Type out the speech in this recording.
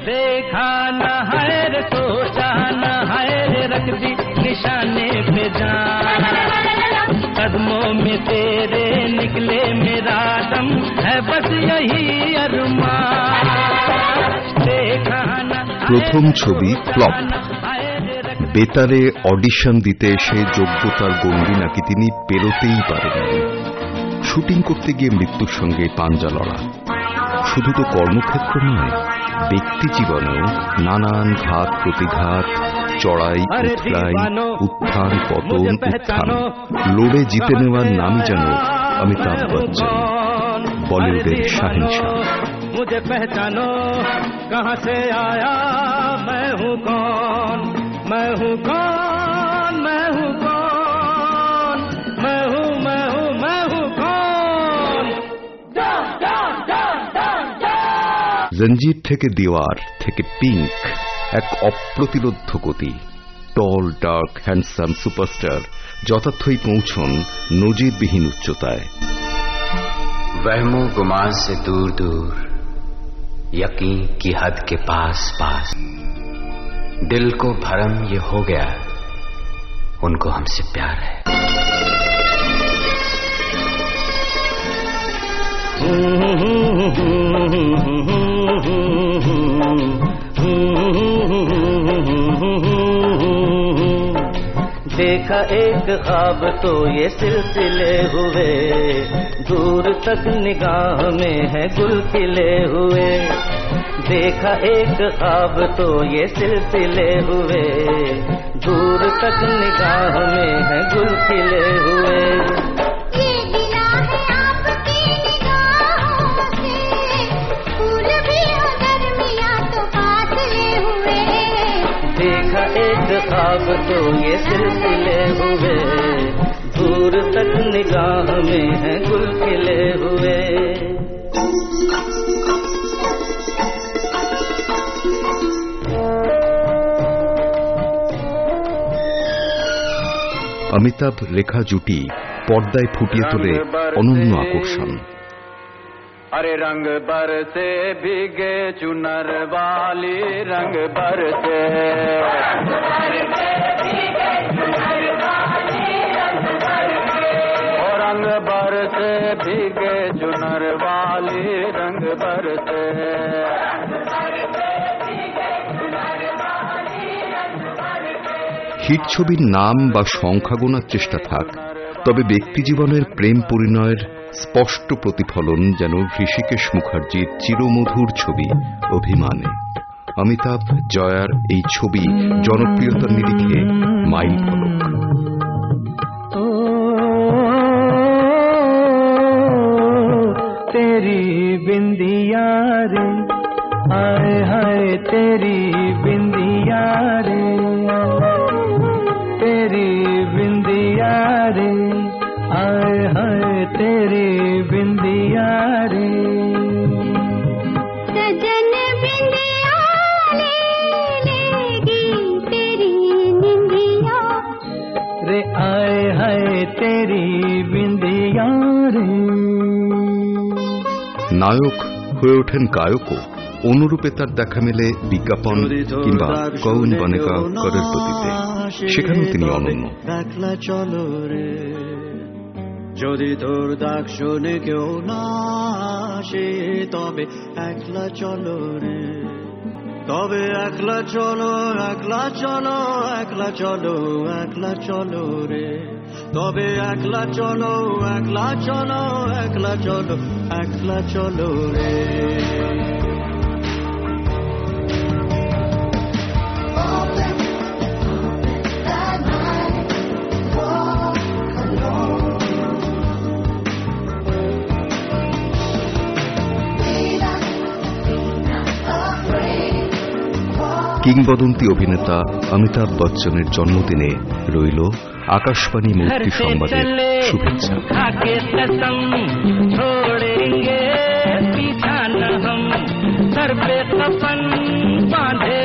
देखा न है रे सोचा न है रे रख दी निशाने पे जान कदमों में तेरे निकले मेरा दम है बस यही अरमान देखा न। প্রথম ছবি ফ্লপ। বেতারে অডিশন দিতে এসে যোগ্যতার গণ্ডি নাকি তিনি পেরোতেই পারেননি। শুটিং করতে গিয়ে মৃত্যুর সঙ্গে পাঞ্জা লড়া। শুধু তো কর্মক্ষেত্র নয়, ব্যক্তি জীবনেও নানান ঘাত প্রতিঘাত, চড়াই উতরাই, উত্থান পতন উত্থান, লড়ে জিতে নেওয়ার নামই যেন অমিতাভ বচ্চন, বলিউডের শাহেনশাহ। मुझे पहचानो कहां से आया मैं हूं कौन मैं हूं कौन मैं हूं कौन मैं हूं मैं हूं मैं हूं कौन। জঞ্জির থেকে দেওয়ার থেকে পিঙ্ক এক অপ্রতিরোধ্য গতি। টল ডার্ক হ্যান্ডসাম সুপারস্টার যথার্থই পৌঁছন নজিরবিহীন উচ্চতায়। वहमो गुमान से दूर दूर यकीन की हद के पास पास दिल को भरम ये हो गया उनको हमसे प्यार है। देखा एक ख्वाब तो ये सिलसिले हुए दूर तक निगाह में है गुल खिले हुए। देखा एक ख्वाब तो ये सिलसिले हुए दूर तक निगाह में है गुल खिले हुए। देखा एक ख्वाब तो ये सिलसिले हुए दूर तक निगाह में है गुल खिले हुए। অমিতাভ রেখা জুটি পর্দায় ফুটিয়ে তোলে অনন্য আকর্ষণ। अरे रंग बरसे भीगे चुनर वाली रंग बरसे और रंग बरसे भीगे चुनर वाली रंग बरसे। হিট ছবির নাম বা সংখ্যা গোনার চেষ্টা থাক, তবে ব্যক্তিজীবনের প্রেম পরিণয়ের স্পষ্ট প্রতিফলন যেন ঋষিকেশ মুখার্জির চিরমধুর ছবি অভিমানে। অমিতাভ জয়ার এই ছবি জনপ্রিয়তার নিরিখে মাইল ফলক। तेरी बिंदिया रे हाय हाय तेरी बिंदिया रे तेरी बिंदिया रे हाय हाय तेरी बिंदिया रे। सजन बिंदिया ले लेगी तेरी निंदिया रे आए हाय तेरी बिंदिया रे। নায়ক হয়ে ওঠেন গায়কও। অনুরূপে তার দেখা মেলে বিজ্ঞাপন কিংবা কৌন বনেগা করোড়পতিতে, সেখানেও তিনি অনন্য। একলা চলো রে যদি তোর ডাক শুনে কেউ না আসে তবে একলা চলো রে, তবে একলা চলো একলা চলো একলা চলো একলা চলো রে, তবে একলা চলো একলা চলো একলা চলো একলা চলো রে। কিংবদন্তি অভিনেতা অমিতাভ বচ্চনের জন্মদিনে রইল আকাশবাণী মূর্তি সংবাদের শুভেচ্ছা। छोड़ेंगे पीछा न हम सर पे कफन बांधे